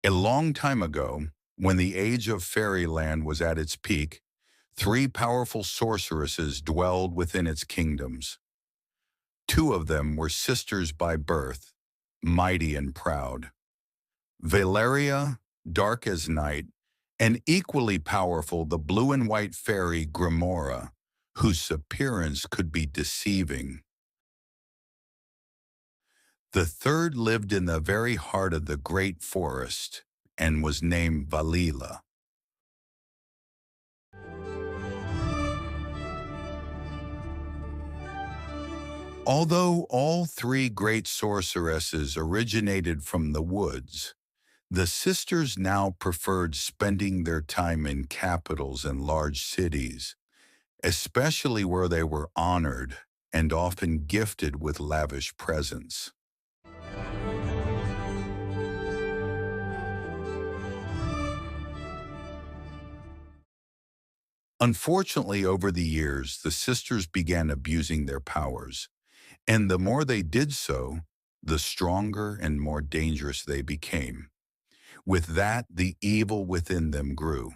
A long time ago, when the age of Fairyland was at its peak, three powerful sorceresses dwelled within its kingdoms. Two of them were sisters by birth, mighty and proud. Valeria, dark as night, and equally powerful the blue and white fairy Grimora, whose appearance could be deceiving. The third lived in the very heart of the great forest and was named Valila. Although all three great sorceresses originated from the woods, the sisters now preferred spending their time in capitals and large cities, especially where they were honored and often gifted with lavish presents. Unfortunately, over the years, the sisters began abusing their powers, and the more they did so, the stronger and more dangerous they became. With that, the evil within them grew.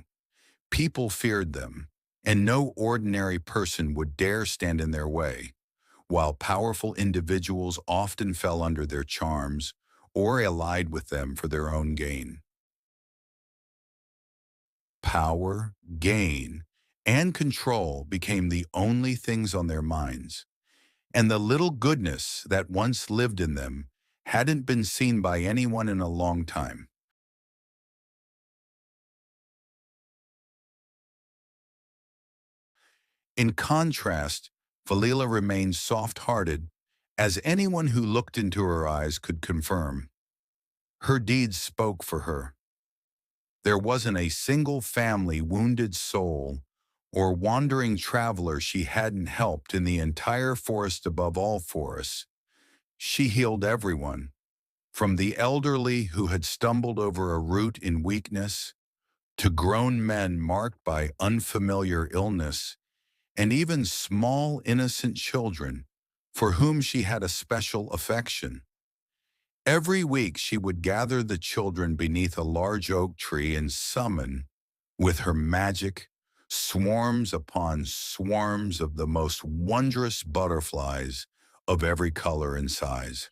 People feared them, and no ordinary person would dare stand in their way, while powerful individuals often fell under their charms or allied with them for their own gain. Power, gain, and control became the only things on their minds, and the little goodness that once lived in them hadn't been seen by anyone in a long time. In contrast, Valila remained soft-hearted, as anyone who looked into her eyes could confirm. Her deeds spoke for her. There wasn't a single family, wounded soul, or wandering traveler she hadn't helped in the entire forest above all forests. She healed everyone, from the elderly who had stumbled over a root in weakness, to grown men marked by unfamiliar illness, and even small innocent children for whom she had a special affection. Every week she would gather the children beneath a large oak tree and summon, with her magic, swarms upon swarms of the most wondrous butterflies of every color and size.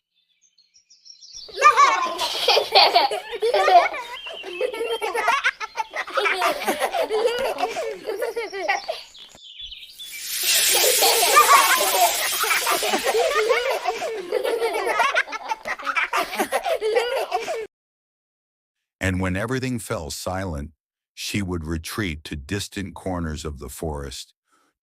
And when everything fell silent, she would retreat to distant corners of the forest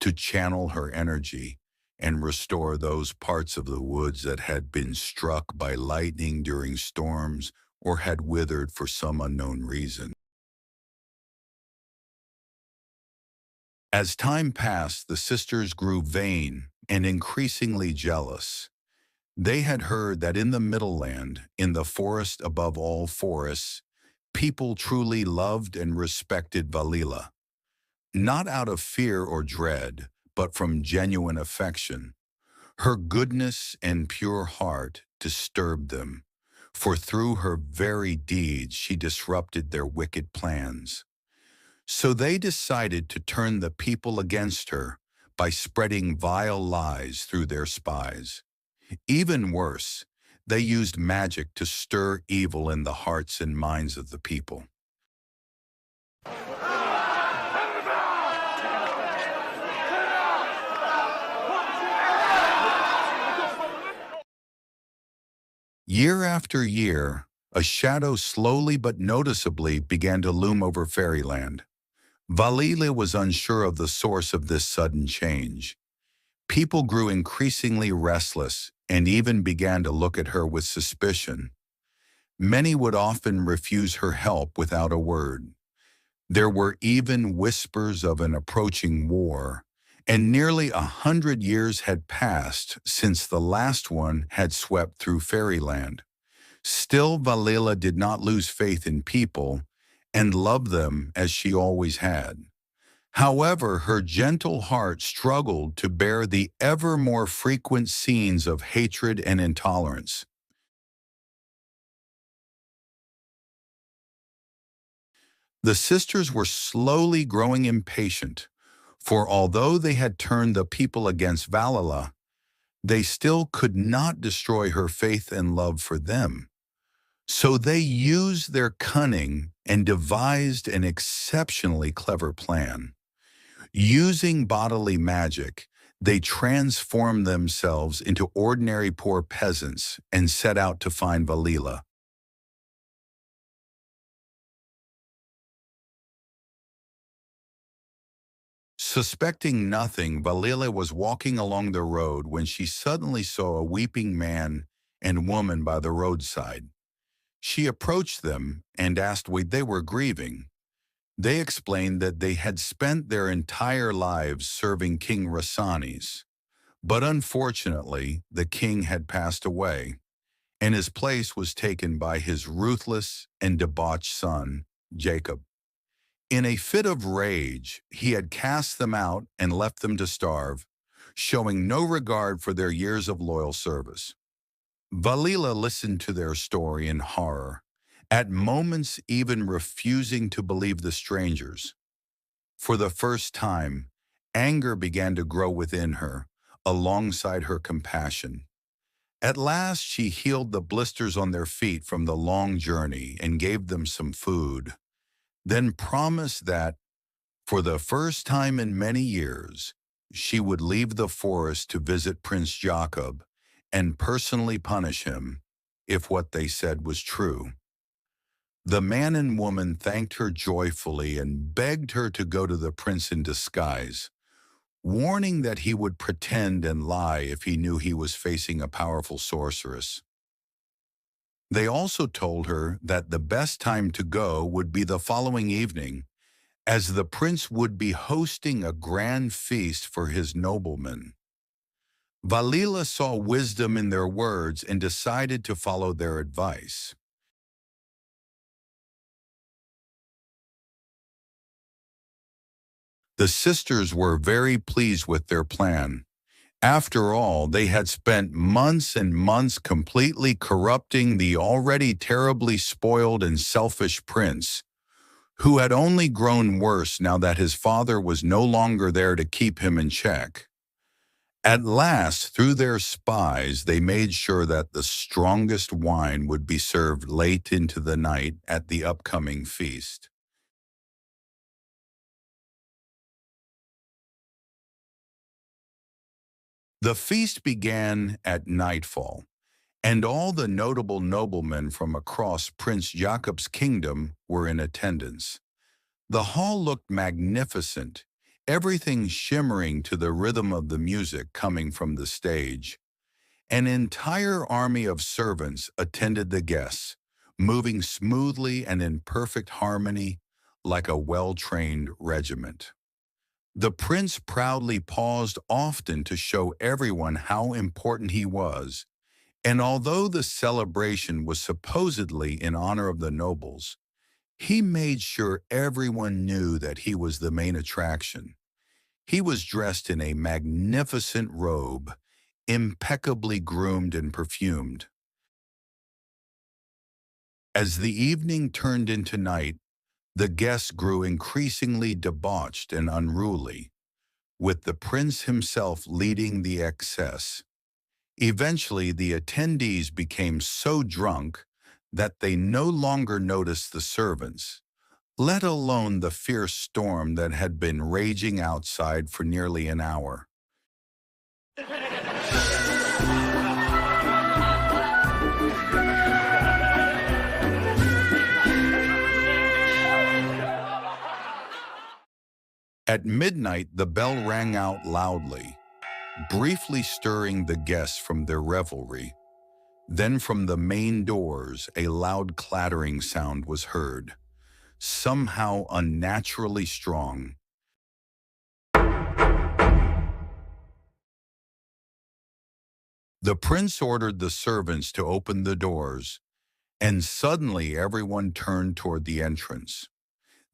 to channel her energy and restore those parts of the woods that had been struck by lightning during storms or had withered for some unknown reason. As time passed, the sisters grew vain and increasingly jealous. They had heard that in the Middle Land, in the forest above all forests, people truly loved and respected Valila, not out of fear or dread, but from genuine affection. Her goodness and pure heart disturbed them, for through her very deeds she disrupted their wicked plans. So they decided to turn the people against her by spreading vile lies through their spies. Even worse, they used magic to stir evil in the hearts and minds of the people. Year after year, a shadow slowly but noticeably began to loom over Fairyland. Valila was unsure of the source of this sudden change. People grew increasingly restless and even began to look at her with suspicion. Many would often refuse her help without a word. There were even whispers of an approaching war, and nearly 100 years had passed since the last one had swept through Fairyland. Still, Valila did not lose faith in people and loved them as she always had. However, her gentle heart struggled to bear the ever more frequent scenes of hatred and intolerance. The sisters were slowly growing impatient, for although they had turned the people against Valhalla, they still could not destroy her faith and love for them. So they used their cunning and devised an exceptionally clever plan. Using bodily magic, they transformed themselves into ordinary poor peasants and set out to find Valila. Suspecting nothing, Valila was walking along the road when she suddenly saw a weeping man and woman by the roadside. She approached them and asked why they were grieving. They explained that they had spent their entire lives serving King Rasanes, but unfortunately, the king had passed away, and his place was taken by his ruthless and debauched son, Jacob. In a fit of rage, he had cast them out and left them to starve, showing no regard for their years of loyal service. Valila listened to their story in horror, at moments even refusing to believe the strangers. For the first time, anger began to grow within her, alongside her compassion. At last, she healed the blisters on their feet from the long journey and gave them some food, then promised that, for the first time in many years, she would leave the forest to visit Prince Jacob and personally punish him if what they said was true. The man and woman thanked her joyfully and begged her to go to the prince in disguise, warning that he would pretend and lie if he knew he was facing a powerful sorceress. They also told her that the best time to go would be the following evening, as the prince would be hosting a grand feast for his noblemen. Valila saw wisdom in their words and decided to follow their advice. The sisters were very pleased with their plan. After all, they had spent months and months completely corrupting the already terribly spoiled and selfish prince, who had only grown worse now that his father was no longer there to keep him in check. At last, through their spies, they made sure that the strongest wine would be served late into the night at the upcoming feast. The feast began at nightfall, and all the notable noblemen from across Prince Jacob's kingdom were in attendance. The hall looked magnificent, everything shimmering to the rhythm of the music coming from the stage. An entire army of servants attended the guests, moving smoothly and in perfect harmony like a well-trained regiment. The prince proudly paused often to show everyone how important he was, and although the celebration was supposedly in honor of the nobles, he made sure everyone knew that he was the main attraction. He was dressed in a magnificent robe, impeccably groomed and perfumed. As the evening turned into night, the guests grew increasingly debauched and unruly, with the prince himself leading the excess. Eventually, the attendees became so drunk that they no longer noticed the servants, let alone the fierce storm that had been raging outside for nearly an hour. At midnight, the bell rang out loudly, briefly stirring the guests from their revelry. Then from the main doors, a loud clattering sound was heard, somehow unnaturally strong. The prince ordered the servants to open the doors, and suddenly everyone turned toward the entrance.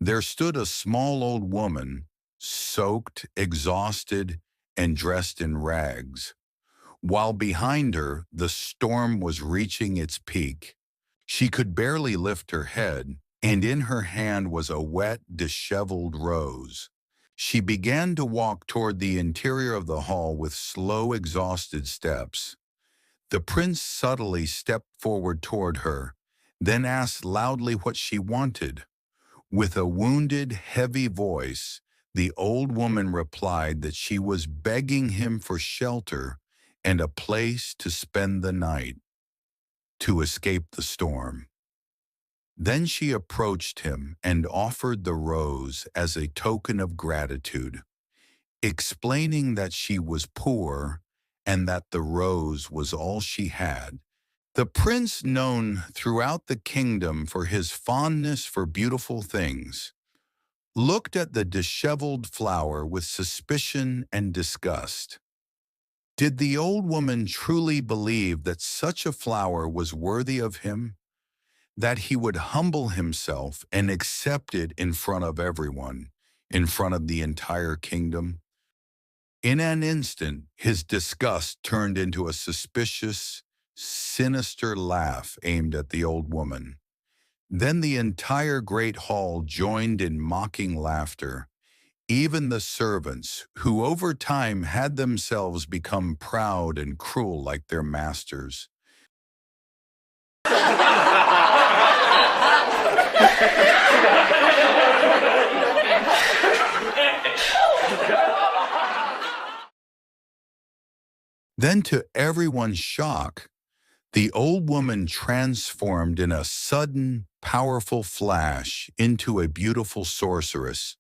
There stood a small old woman, soaked, exhausted, and dressed in rags, while behind her the storm was reaching its peak. She could barely lift her head, and in her hand was a wet, disheveled rose. She began to walk toward the interior of the hall with slow, exhausted steps. The prince subtly stepped forward toward her, then asked loudly what she wanted. With a wounded, heavy voice, the old woman replied that she was begging him for shelter and a place to spend the night, to escape the storm. Then she approached him and offered the rose as a token of gratitude, explaining that she was poor and that the rose was all she had. The prince, known throughout the kingdom for his fondness for beautiful things, looked at the disheveled flower with suspicion and disgust. Did the old woman truly believe that such a flower was worthy of him, that he would humble himself and accept it in front of everyone, in front of the entire kingdom? In an instant, his disgust turned into a suspicious, sinister laugh aimed at the old woman. Then the entire great hall joined in mocking laughter, even the servants, who over time had themselves become proud and cruel like their masters. Then, to everyone's shock, the old woman transformed in a sudden, powerful flash into a beautiful sorceress,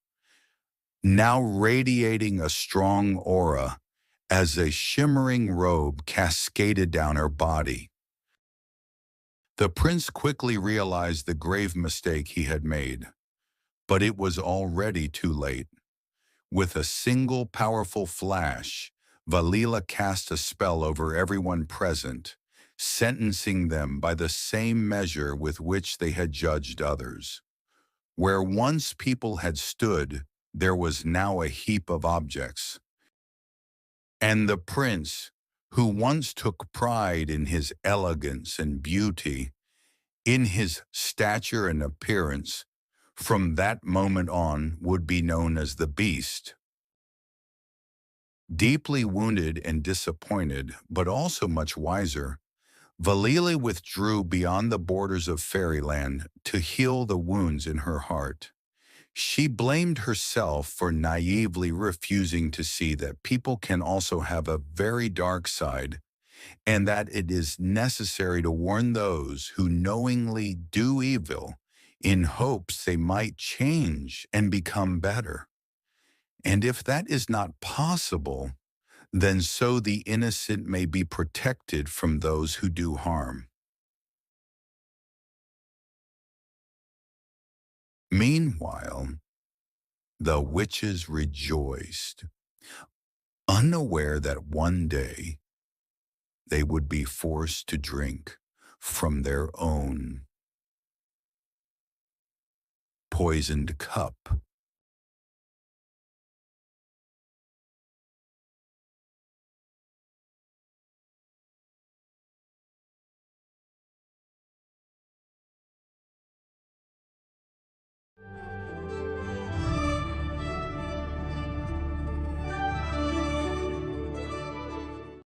now radiating a strong aura as a shimmering robe cascaded down her body. The prince quickly realized the grave mistake he had made, but it was already too late. With a single powerful flash, Valila cast a spell over everyone present, sentencing them by the same measure with which they had judged others. Where once people had stood, there was now a heap of objects. And the prince, who once took pride in his elegance and beauty, in his stature and appearance, from that moment on would be known as the Beast. Deeply wounded and disappointed, but also much wiser, Valila withdrew beyond the borders of Fairyland to heal the wounds in her heart. She blamed herself for naively refusing to see that people can also have a very dark side, and that it is necessary to warn those who knowingly do evil in hopes they might change and become better. And if that is not possible, then so the innocent may be protected from those who do harm. Meanwhile, the witches rejoiced, unaware that one day they would be forced to drink from their own poisoned cup.